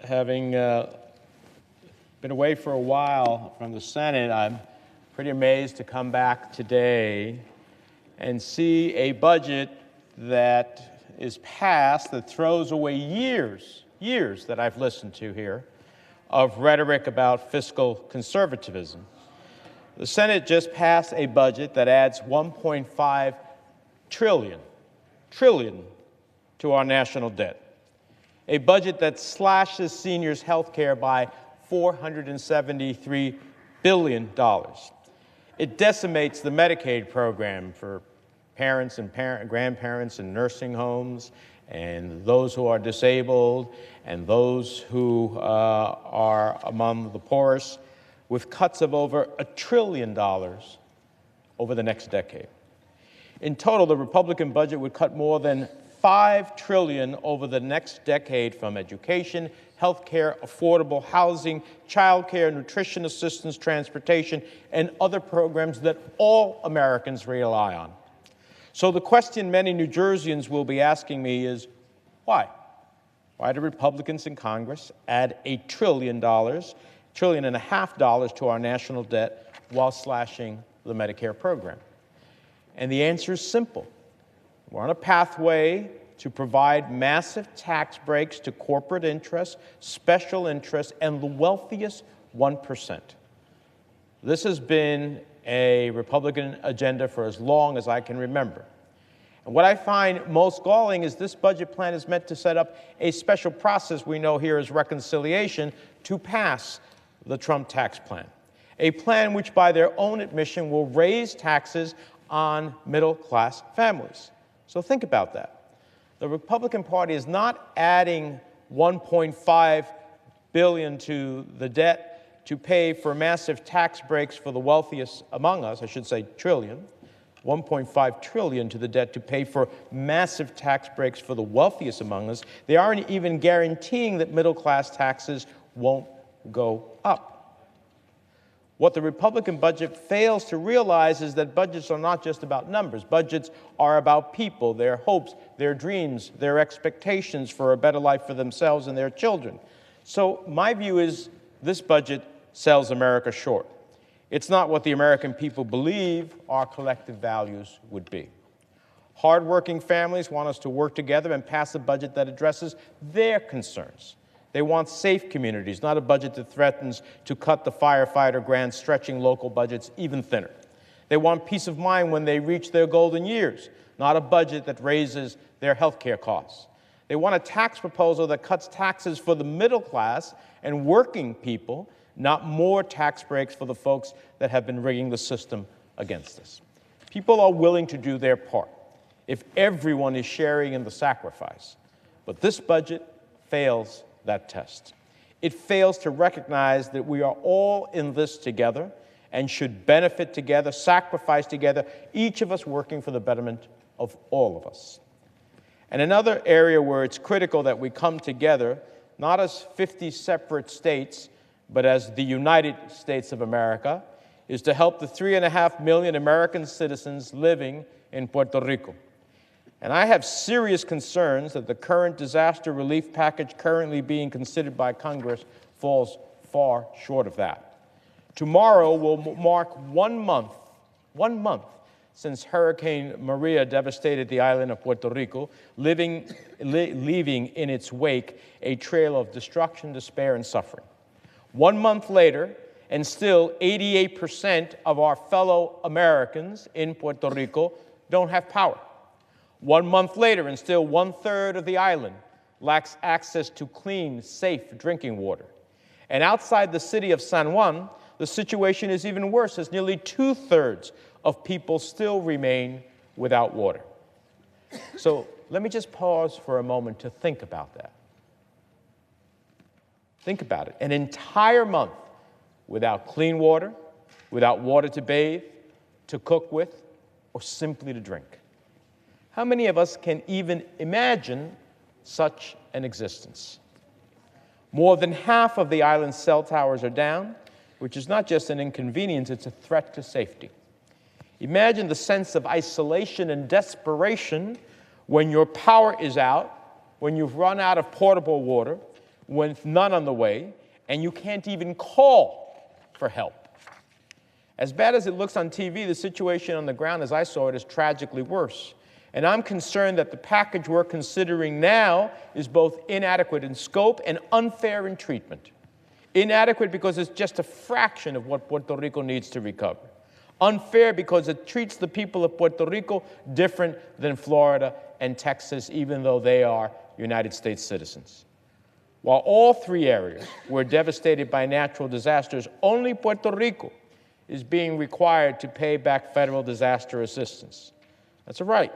having been away for a while from the Senate, I'm pretty amazed to come back today and see a budget that is passed that throws away years that I've listened to here of rhetoric about fiscal conservatism. The Senate just passed a budget that adds $1.5 trillion to our national debt. A budget that slashes seniors' health care by $473 billion. It decimates the Medicaid program for parents and grandparents in nursing homes, and those who are disabled, and those who are among the poorest, with cuts of over $1 trillion over the next decade. In total, the Republican budget would cut more than $5 trillion over the next decade from education, health care, affordable housing, child care, nutrition assistance, transportation, and other programs that all Americans rely on. So the question many New Jerseyans will be asking me is, why? Why do Republicans in Congress add $1 trillion, $1.5 trillion to our national debt while slashing the Medicare program? And the answer is simple. We're on a pathway to provide massive tax breaks to corporate interests, special interests, and the wealthiest 1%. This has been a Republican agenda for as long as I can remember. And what I find most galling is this budget plan is meant to set up a special process we know here as reconciliation to pass the Trump tax plan, a plan which by their own admission will raise taxes on middle-class families. So think about that. The Republican Party is not adding $1.5 billion to the debt to pay for massive tax breaks for the wealthiest among us, I should say trillion, $1.5 trillion to the debt to pay for massive tax breaks for the wealthiest among us. They aren't even guaranteeing that middle-class taxes won't go up. What the Republican budget fails to realize is that budgets are not just about numbers. Budgets are about people, their hopes, their dreams, their expectations for a better life for themselves and their children. So my view is this budget sells America short. It's not what the American people believe our collective values would be. Hardworking families want us to work together and pass a budget that addresses their concerns. They want safe communities, not a budget that threatens to cut the firefighter grants, stretching local budgets even thinner. They want peace of mind when they reach their golden years, not a budget that raises their health care costs. They want a tax proposal that cuts taxes for the middle class and working people, not more tax breaks for the folks that have been rigging the system against us. People are willing to do their part if everyone is sharing in the sacrifice. But this budget fails that test. It fails to recognize that we are all in this together and should benefit together, sacrifice together, each of us working for the betterment of all of us. And another area where it's critical that we come together, not as 50 separate states, but as the United States of America, is to help the 3.5 million American citizens living in Puerto Rico. And I have serious concerns that the current disaster relief package currently being considered by Congress falls far short of that. Tomorrow will mark 1 month since Hurricane Maria devastated the island of Puerto Rico, leaving in its wake a trail of destruction, despair, and suffering. 1 month later, and still 88% of our fellow Americans in Puerto Rico don't have power. 1 month later, and still 1/3 of the island lacks access to clean, safe drinking water. And outside the city of San Juan, the situation is even worse, as nearly 2/3 of people still remain without water. So let me just pause for a moment to think about that. Think about it. An entire month without clean water, without water to bathe, to cook with, or simply to drink. How many of us can even imagine such an existence? More than half of the island's cell towers are down, which is not just an inconvenience, it's a threat to safety. Imagine the sense of isolation and desperation when your power is out, when you've run out of portable water, with none on the way, and you can't even call for help. As bad as it looks on TV, the situation on the ground, as I saw it, is tragically worse. And I'm concerned that the package we're considering now is both inadequate in scope and unfair in treatment. Inadequate because it's just a fraction of what Puerto Rico needs to recover. Unfair because it treats the people of Puerto Rico different than Florida and Texas, even though they are United States citizens. While all three areas were devastated by natural disasters, only Puerto Rico is being required to pay back federal disaster assistance. That's a right.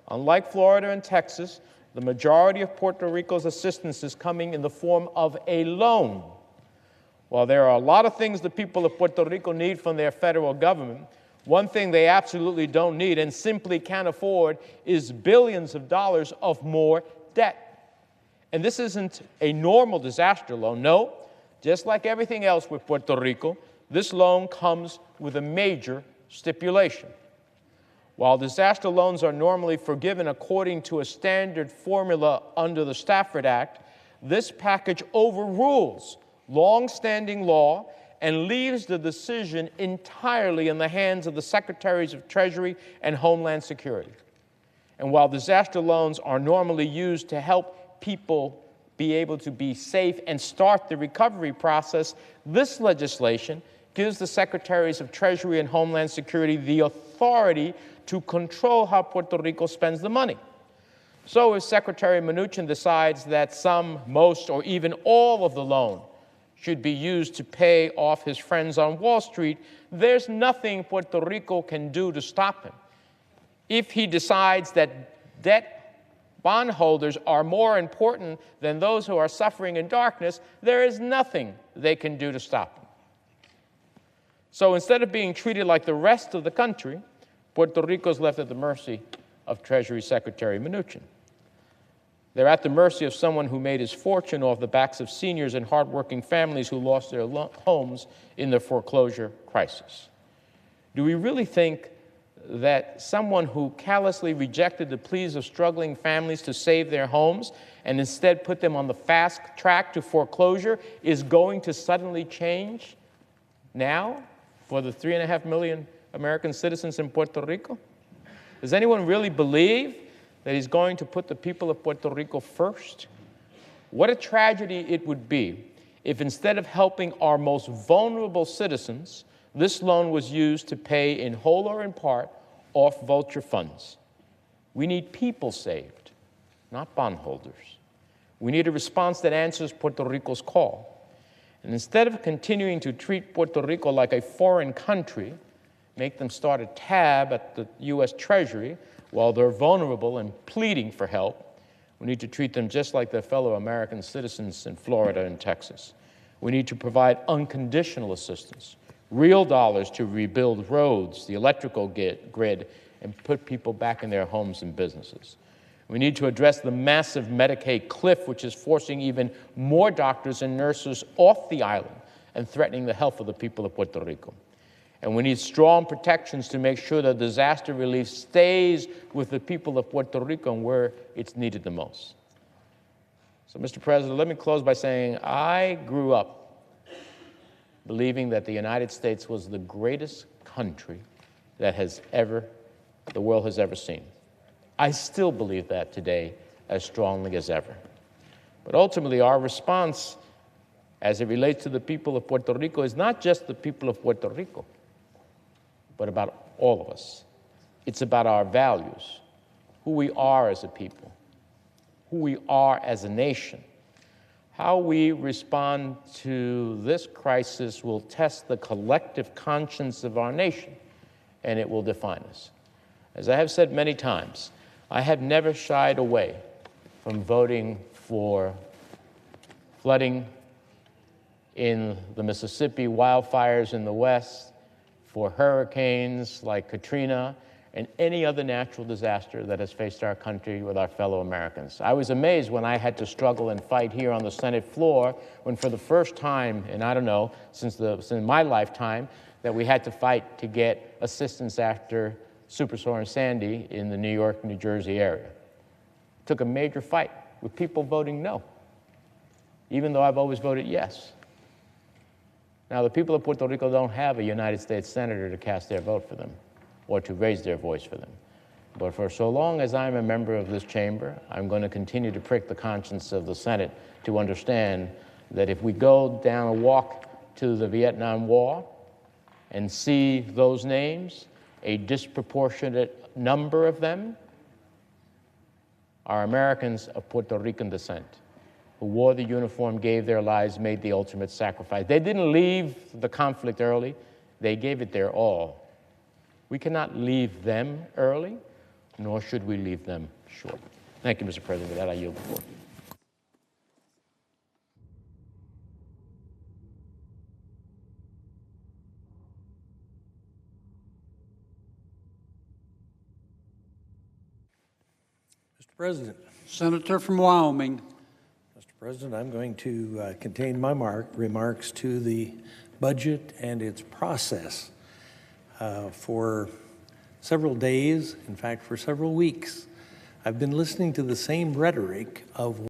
Unlike Florida and Texas, the majority of Puerto Rico's assistance is coming in the form of a loan. While there are a lot of things the people of Puerto Rico need from their federal government, one thing they absolutely don't need and simply can't afford is billions of dollars of more debt. And this isn't a normal disaster loan. No, just like everything else with Puerto Rico, this loan comes with a major stipulation. While disaster loans are normally forgiven according to a standard formula under the Stafford Act, this package overrules long-standing law and leaves the decision entirely in the hands of the Secretaries of Treasury and Homeland Security. And while disaster loans are normally used to help people be able to be safe and start the recovery process, this legislation gives the Secretaries of Treasury and Homeland Security the authority to control how Puerto Rico spends the money. So if Secretary Mnuchin decides that some, most, or even all of the loan should be used to pay off his friends on Wall Street, there's nothing Puerto Rico can do to stop him. If he decides that debt bondholders are more important than those who are suffering in darkness, there is nothing they can do to stop him. So instead of being treated like the rest of the country, Puerto Rico is left at the mercy of Treasury Secretary Mnuchin. They're at the mercy of someone who made his fortune off the backs of seniors and hardworking families who lost their homes in the foreclosure crisis. Do we really think that someone who callously rejected the pleas of struggling families to save their homes and instead put them on the fast track to foreclosure is going to suddenly change now for the 3.5 million American citizens in Puerto Rico? Does anyone really believe that he's going to put the people of Puerto Rico first? What a tragedy it would be if instead of helping our most vulnerable citizens, this loan was used to pay in whole or in part off vulture funds. We need people saved, not bondholders. We need a response that answers Puerto Rico's call. And instead of continuing to treat Puerto Rico like a foreign country, make them start a tab at the U.S. Treasury while they're vulnerable and pleading for help, we need to treat them just like their fellow American citizens in Florida and Texas. We need to provide unconditional assistance, real dollars to rebuild roads, the electrical grid, and put people back in their homes and businesses. We need to address the massive Medicaid cliff, which is forcing even more doctors and nurses off the island and threatening the health of the people of Puerto Rico. And we need strong protections to make sure that disaster relief stays with the people of Puerto Rico and where it's needed the most. So, Mr. President, let me close by saying I grew up believing that the United States was the greatest country that the world has ever seen. I still believe that today as strongly as ever. But ultimately, our response as it relates to the people of Puerto Rico is not just the people of Puerto Rico, but about all of us. It's about our values, who we are as a people, who we are as a nation. How we respond to this crisis will test the collective conscience of our nation, and it will define us. As I have said many times, I have never shied away from voting for flooding in the Mississippi, wildfires in the West, for hurricanes like Katrina, and any other natural disaster that has faced our country with our fellow Americans. I was amazed when I had to struggle and fight here on the Senate floor when for the first time, and I don't know, since my lifetime, that we had to fight to get assistance after Superstorm Sandy in the New York, New Jersey area. It took a major fight with people voting no. even though I've always voted yes. Now, the people of Puerto Rico don't have a United States senator to cast their vote for them or to raise their voice for them. But for so long as I'm a member of this chamber, I'm going to continue to prick the conscience of the Senate to understand that if we go down a walk to the Vietnam War and see those names, a disproportionate number of them are Americans of Puerto Rican descent who wore the uniform, gave their lives, made the ultimate sacrifice. They didn't leave the conflict early. They gave it their all. We cannot leave them early, nor should we leave them short. Thank you, Mr. President. With that, I yield the floor. Mr. President. Senator from Wyoming. Mr. President, I'm going to contain my remarks to the budget and its process. For several days, in fact, for several weeks, I've been listening to the same rhetoric of